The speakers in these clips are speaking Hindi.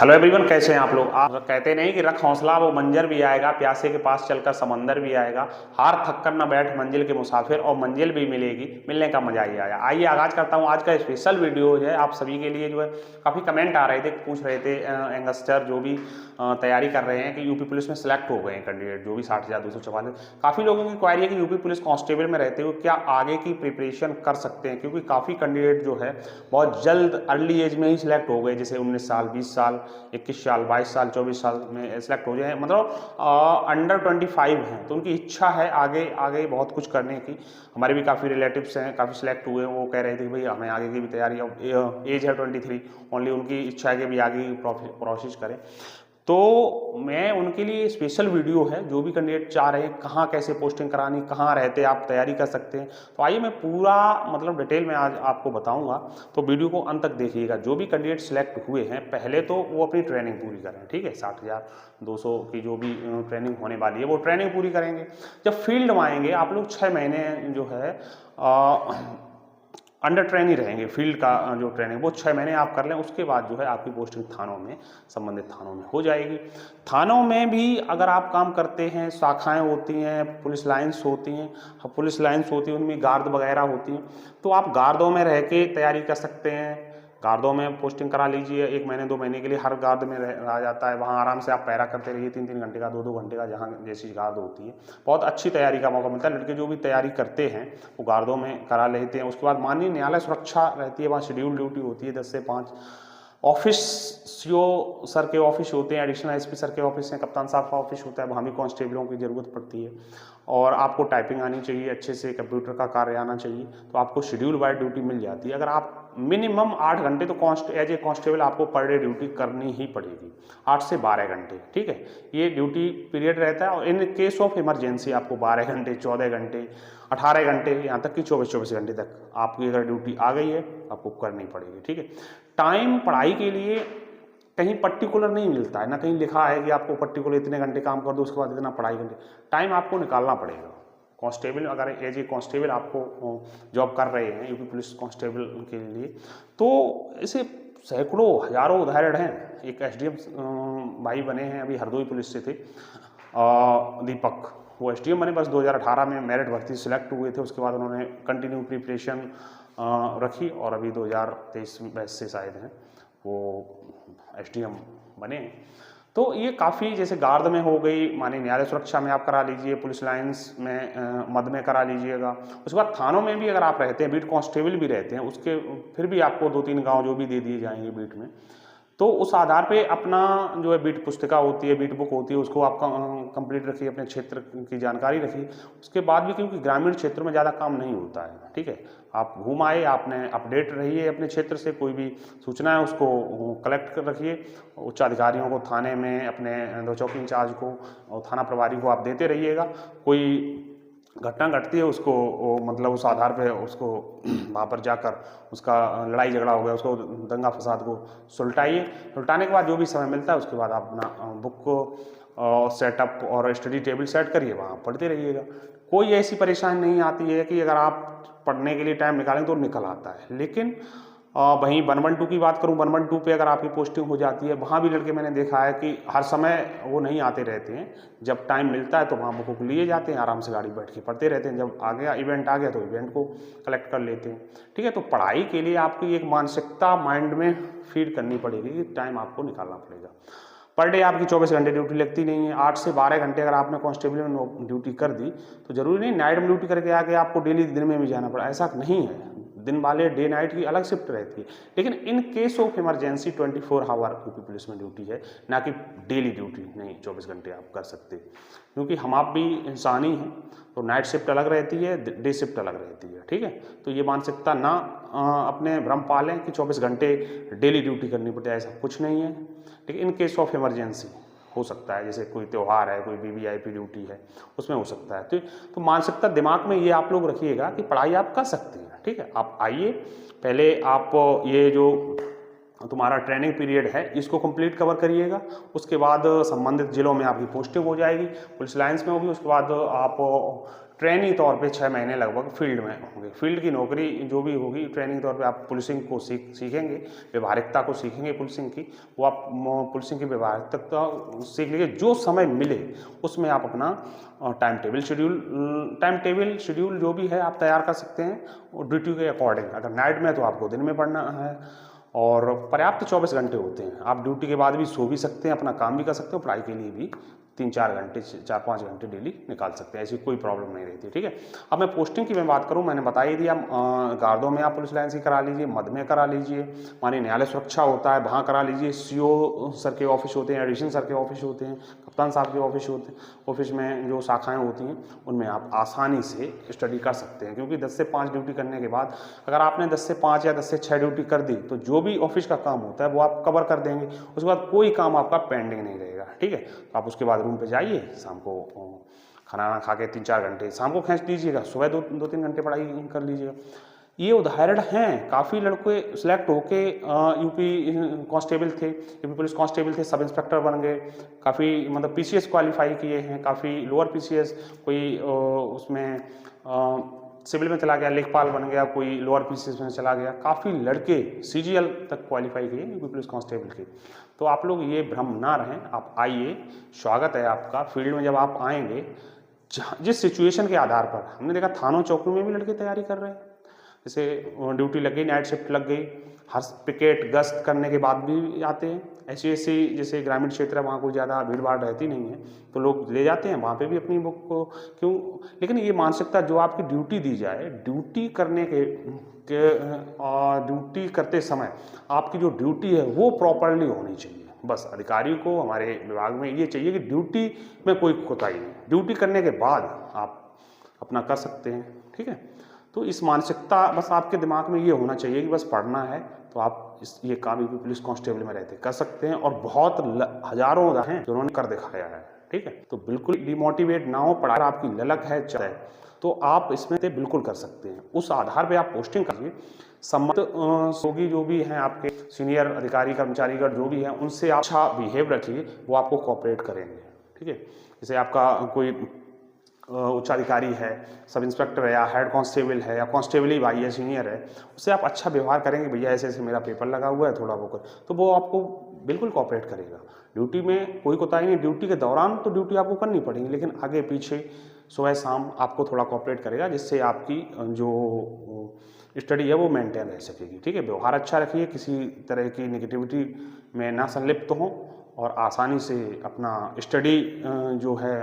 हेलो एवरीवन, कैसे हैं आप लोग। आप कहते नहीं कि रख हौसला वो मंजर भी आएगा, प्यासे के पास चलकर समंदर भी आएगा, हार थक कर न बैठ मंजिल के मुसाफिर, और मंजिल भी मिलेगी, मिलने का मजा ही आया। आइए आगाज करता हूं आज का स्पेशल वीडियो है आप सभी के लिए। जो है काफ़ी कमेंट आ रहे थे, पूछ रहे थे यंगस्टर जो भी तैयारी कर रहे हैं कि यूपी पुलिस में सिलेक्ट हो गए हैं कैंडिडेट, जो भी 60,244। काफ़ी लोगों की क्वारी है कि यूपी पुलिस कांस्टेबल में रहते हुए क्या आगे की प्रिपरेशन कर सकते हैं, क्योंकि काफ़ी कैंडिडेट जो है बहुत जल्द अर्ली एज में ही सिलेक्ट हो गए, जैसे 19 साल, 20 साल, 21 साल, 22 साल, 24 साल में सिलेक्ट हो जाए, मतलब अंडर 25 हैं, तो उनकी इच्छा है आगे आगे बहुत कुछ करने की। हमारे भी काफ़ी रिलेटिव्स हैं, काफ़ी सिलेक्ट हुए, वो कह रहे थे कि भाई हमें आगे की भी तैयारी, एज है 23 ओनली, उनकी इच्छा है कि भी आगे की प्रोसेस करें। तो मैं उनके लिए स्पेशल वीडियो है, जो भी कैंडिडेट चाह रहे हैं कहाँ कैसे पोस्टिंग करानी, कहाँ रहते आप तैयारी कर सकते हैं। तो आइए मैं पूरा मतलब डिटेल में आज आपको बताऊंगा, तो वीडियो को अंत तक देखिएगा। जो भी कैंडिडेट सिलेक्ट हुए हैं पहले तो वो अपनी ट्रेनिंग पूरी करें, ठीक है। 60,200 की जो भी ट्रेनिंग होने वाली है वो ट्रेनिंग पूरी करेंगे। जब फील्ड में आएंगे आप लोग 6 महीने जो है अंडर ट्रेनिंग रहेंगे। फील्ड का जो ट्रेनिंग वो 6 महीने आप कर लें, उसके बाद जो है आपकी पोस्टिंग थानों में, संबंधित थानों में हो जाएगी। थानों में भी अगर आप काम करते हैं, शाखाएं होती हैं, पुलिस लाइन्स होती हैं, पुलिस लाइन्स होती हैं, उनमें गार्ड वगैरह होती हैं, तो आप गार्डों में रह के तैयारी कर सकते हैं। गार्डों में पोस्टिंग करा लीजिए, 1 महीने 2 महीने के लिए हर गार्ड में रहा जाता है, वहाँ आराम से आप पैरा करते रहिए, 3-3 घंटे का, 2-2 घंटे का, जहाँ जैसी गार्ड होती है। बहुत अच्छी तैयारी का मौका मिलता है। लड़के जो भी तैयारी करते हैं वो गार्डों में करा लेते हैं। उसके बाद माननीय न्यायालय सुरक्षा रहती है, वहाँ शेड्यूल ड्यूटी होती है 10 से 5। ऑफिस सीओ सर के ऑफिस होते हैं, एडिशनल एसपी सर के ऑफिस हैं, कप्तान साहब का ऑफिस होता है, वहाँ भी कांस्टेबलों की ज़रूरत पड़ती है। और आपको टाइपिंग आनी चाहिए, अच्छे से कंप्यूटर का कार्य आना चाहिए, तो आपको शेड्यूल बाय ड्यूटी मिल जाती है। अगर आप मिनिमम 8 घंटे तो एज ए कांस्टेबल आपको पर डे ड्यूटी करनी ही पड़ेगी, 8 से 12 घंटे, ठीक है। ये ड्यूटी पीरियड रहता है, और इन केस ऑफ इमरजेंसी आपको 12 घंटे, 14 घंटे, 18 घंटे, यहाँ तक कि 24 घंटे तक आपकी अगर ड्यूटी आ गई है आपको करनी पड़ेगी, ठीक है। टाइम पढ़ाई के लिए कहीं पर्टिकुलर नहीं मिलता है, ना कहीं लिखा है कि आपको पर्टिकुलर इतने घंटे काम कर दो उसके बाद इतना पढ़ाई घंटे। टाइम आपको निकालना पड़ेगा। कांस्टेबल अगर एज ए कांस्टेबल आपको जॉब कर रहे हैं यूपी पुलिस कांस्टेबल के लिए, तो ऐसे सैकड़ों हजारों उदाहरण हैं। एक एसडीएम भाई बने हैं, अभी हरदोई पुलिस से थे, दीपक, वो एसडीएम बने बस 2018 में मेरिट भर्ती सिलेक्ट हुए थे। उसके बाद उन्होंने कंटिन्यू प्रिपरेशन रखी, और अभी 2023 बैच से शायद हैं वो एसडीएम बने। तो ये काफ़ी, जैसे गार्ड में हो गई, माननीय न्यायालय सुरक्षा में आप करा लीजिए, पुलिस लाइन्स में मद में करा लीजिएगा। उसके बाद थानों में भी अगर आप रहते हैं, बीट कांस्टेबल भी रहते हैं, उसके फिर भी आपको 2-3 गांव जो भी दे दिए जाएंगे बीट में, तो उस आधार पे अपना जो है बीट पुस्तिका होती है, बीट बुक होती है, उसको आप कंप्लीट रखिए, अपने क्षेत्र की जानकारी रखिए। उसके बाद भी, क्योंकि ग्रामीण क्षेत्र में ज़्यादा काम नहीं होता है, ठीक है, आप घूम आए, आपने अपडेट रहिए अपने क्षेत्र से, कोई भी सूचना है उसको कलेक्ट कर रखिए, उच्च अधिकारियों को, थाने में अपने 2 चौकी इंचार्ज को और थाना प्रभारी को आप देते रहिएगा। कोई घटना घटती है उसको मतलब उस आधार पे उसको वहाँ पर जाकर उसका लड़ाई झगड़ा हो गया, उसको दंगा फसाद को सुलटाइए। सुलटाने के बाद जो भी समय मिलता है उसके बाद आप अपना बुक को सेटअप और स्टडी टेबल सेट करिए, वहाँ पढ़ते रहिएगा। कोई ऐसी परेशानी नहीं आती है कि अगर आप पढ़ने के लिए टाइम निकालें तो निकल आता है। लेकिन वहीं 112 की बात करूं, 112 पे अगर आपकी पोस्टिंग हो जाती है, वहाँ भी लड़के मैंने देखा है कि हर समय वो नहीं आते रहते हैं। जब टाइम मिलता है तो वहाँ बुकों को लिए जाते हैं, आराम से गाड़ी बैठ के पढ़ते रहते हैं। जब आ गया इवेंट आ गया तो इवेंट को कलेक्ट कर लेते हैं, ठीक है। तो पढ़ाई के लिए आपकी एक मानसिकता माइंड में फीड करनी पड़ेगी कि टाइम आपको निकालना पड़ेगा। पर डे आपकी 24 घंटे ड्यूटी लगती नहीं है। 8 से 12 घंटे अगर आपने कांस्टेबल में ड्यूटी कर दी तो जरूरी नहीं नाइट में ड्यूटी करके आके आपको डेली दिन में भी जाना पड़ा, ऐसा नहीं है। दिन वाले डे नाइट की अलग शिफ्ट रहती है, लेकिन in case of emergency 24 hour UP police में ड्यूटी है, ना कि डेली ड्यूटी नहीं 24 घंटे आप कर सकते, क्योंकि हम आप भी इंसान ही हैं। तो नाइट शिफ्ट अलग रहती है, डे शिफ्ट अलग रहती है, ठीक है। तो ये मानसिकता ना अपने भ्रम पालें कि 24 घंटे डेली ड्यूटी करनी पड़ती है, ऐसा कुछ नहीं है। लेकिन इन केस ऑफ इमरजेंसी हो सकता है, जैसे कोई त्यौहार है, कोई वीवीआईपी ड्यूटी है, उसमें हो सकता है। तो मानसिकता दिमाग में ये आप लोग रखिएगा कि पढ़ाई आप कर सकते हैं, ठीक है। आप आइए, पहले आप ये जो तुम्हारा ट्रेनिंग पीरियड है इसको कंप्लीट कवर करिएगा। उसके बाद संबंधित जिलों में आपकी पोस्टिंग हो जाएगी, पुलिस लाइन्स में होगी। उसके बाद आप ट्रेनिंग तौर पे 6 महीने लगभग फील्ड में होंगे। फील्ड की नौकरी जो भी होगी ट्रेनिंग तौर पे आप पुलिसिंग को सीखेंगे, व्यवहारिकता को सीखेंगे पुलिसिंग की। वो आप पुलिसिंग की व्यवहारिकता सीख लीजिए। जो समय मिले उसमें आप अपना टाइम टेबल शेड्यूल जो भी है आप तैयार कर सकते हैं और ड्यूटी के अकॉर्डिंग। अगर नाइट में तो आपको दिन में पढ़ना है और पर्याप्त 24 घंटे होते हैं। आप ड्यूटी के बाद भी सो भी सकते हैं, अपना काम भी कर सकते हो, पढ़ाई के लिए भी 3-4 घंटे 4-5 घंटे डेली निकाल सकते हैं, ऐसी कोई प्रॉब्लम नहीं रहती। ठीक है। अब मैं पोस्टिंग की मैं बात करूं, मैंने बता ही दिया, गार्डों में आप पुलिस लाइन्स की करा लीजिए, मद में करा लीजिए, माननीय न्यायालय सुरक्षा होता है वहाँ करा लीजिए, CO सर के ऑफिस होते हैं, एडिशनल सर के ऑफिस होते हैं, कप्तान साहब के ऑफिस होते हैं, ऑफिस में जो शाखाएँ होती हैं उनमें आप आसानी से स्टडी कर सकते हैं। क्योंकि 10 से 5 ड्यूटी करने के बाद अगर आपने 10 से 5 या 10 से 6 ड्यूटी कर दी तो जो भी ऑफिस का काम होता है वो आप कवर कर देंगे, उसके बाद कोई काम आपका पेंडिंग नहीं रहेगा। ठीक है। तो आप उसके बाद रूम पे जाइए, शाम को खाना खा के 3-4 घंटे शाम को खींच लीजिएगा, सुबह 2-3 घंटे पढ़ाई कर लीजिएगा। ये उदाहरण हैं, काफ़ी लड़के सिलेक्ट होके यूपी कांस्टेबल थे, यूपी पुलिस कांस्टेबल थे, सब इंस्पेक्टर बन गए, काफ़ी मतलब PCS क्वालिफाई किए हैं, काफ़ी लोअर PCS, कोई उसमें सिविल में चला गया, लेखपाल बन गया, कोई लोअर PCS में चला गया, काफ़ी लड़के CGL तक क्वालिफाई किए यूपी पुलिस कांस्टेबल के। तो आप लोग ये भ्रम ना रहें, आप आइए, स्वागत है आपका। फील्ड में जब आप आएंगे, जिस सिचुएशन के आधार पर हमने देखा थानों चौकियों में भी लड़के तैयारी कर रहे हैं, जैसे ड्यूटी लग गई, नाइट शिफ्ट लग गई, हर पिकेट गश्त करने के बाद भी आते हैं। ऐसी जैसे ग्रामीण क्षेत्र है वहाँ कोई ज़्यादा भीड़ भाड़ रहती नहीं है तो लोग ले जाते हैं वहाँ पे भी अपनी बुक को, क्यों। लेकिन ये मानसिकता जो आपकी ड्यूटी दी जाए, ड्यूटी करने के ड्यूटी करते समय आपकी जो ड्यूटी है वो प्रॉपरली होनी चाहिए। बस अधिकारी को हमारे विभाग में ये चाहिए कि ड्यूटी में कोई कोताही नहीं, ड्यूटी करने के बाद आप अपना कर सकते हैं। ठीक है। तो इस मानसिकता बस आपके दिमाग में ये होना चाहिए कि बस पढ़ना है तो आप ये काम यूपी पुलिस कांस्टेबल में रहते कर सकते हैं। और बहुत हजारों हैं जो उन्होंने कर दिखाया है। ठीक है। तो बिल्कुल डिमोटिवेट ना हो, पढ़ाई आपकी ललक है चाहे तो आप इसमें से बिल्कुल कर सकते हैं। उस आधार पे आप पोस्टिंग करिए। संबंधित सोगी जो भी हैं आपके सीनियर अधिकारी कर्मचारीगण जो भी हैं उनसे आप अच्छा बिहेव रखिए, वो आपको कोऑपरेट करेंगे। ठीक है। जैसे आपका कोई उच्चाधिकारी है, सब इंस्पेक्टर है या हेड कांस्टेबल है या कांस्टेबल ही भाई है, सीनियर है, उससे आप अच्छा व्यवहार करेंगे, भैया ऐसे ऐसे मेरा पेपर लगा हुआ है थोड़ा बहुत, तो वो आपको बिल्कुल कोऑपरेट करेगा। ड्यूटी में कोई कोताही नहीं, ड्यूटी के दौरान तो ड्यूटी आपको करनी पड़ेगी, लेकिन आगे पीछे सुबह शाम आपको थोड़ा कोऑपरेट करेगा, जिससे आपकी जो स्टडी है वो मेंटेन रह सकेगी। ठीक है। व्यवहार अच्छा रखिए, किसी तरह की नेगेटिविटी में ना संलिप्त हो और आसानी से अपना स्टडी जो है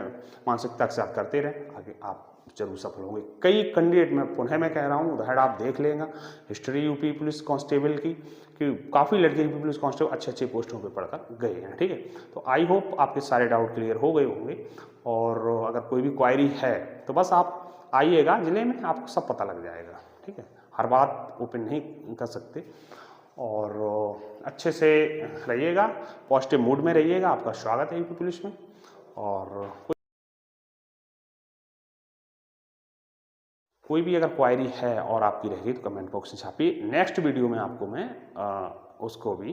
मानसिकता के साथ करते रहें, आगे आप जरूर सफल होंगे। कई कैंडिडेट मैं पुनः मैं कह रहा हूँ, उदाहरण आप देख लेगा हिस्ट्री यूपी पुलिस कांस्टेबल की कि काफ़ी लड़के यूपी पुलिस कांस्टेबल अच्छे पोस्टों पे पढ़कर गए हैं। ठीक है। तो आई होप आपके सारे डाउट क्लियर हो गए होंगे, और अगर कोई भी क्वायरी है तो बस आप आइएगा जिले में, आपको सब पता लग जाएगा। ठीक है। हर बात ओपन नहीं कर सकते, और अच्छे से रहिएगा, पॉजिटिव मूड में रहिएगा। आपका स्वागत है यूपी पुलिस में। और कोई भी अगर क्वायरी है और आपकी रहेगी तो कमेंट बॉक्स में छापिए। नेक्स्ट वीडियो में आपको मैं उसको भी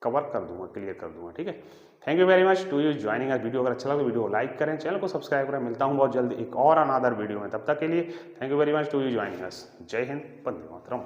कवर कर दूंगा, क्लियर कर दूंगा। ठीक है। Thank you very much to you joining us video. अगर अच्छा लगा तो वीडियो लाइक करें, चैनल को सब्सक्राइब करें। मिलता हूं बहुत जल्द एक और अनदर वीडियो में, तब तक के लिए thank you very much to you joining us. जय हिंद, वंदे मातरम।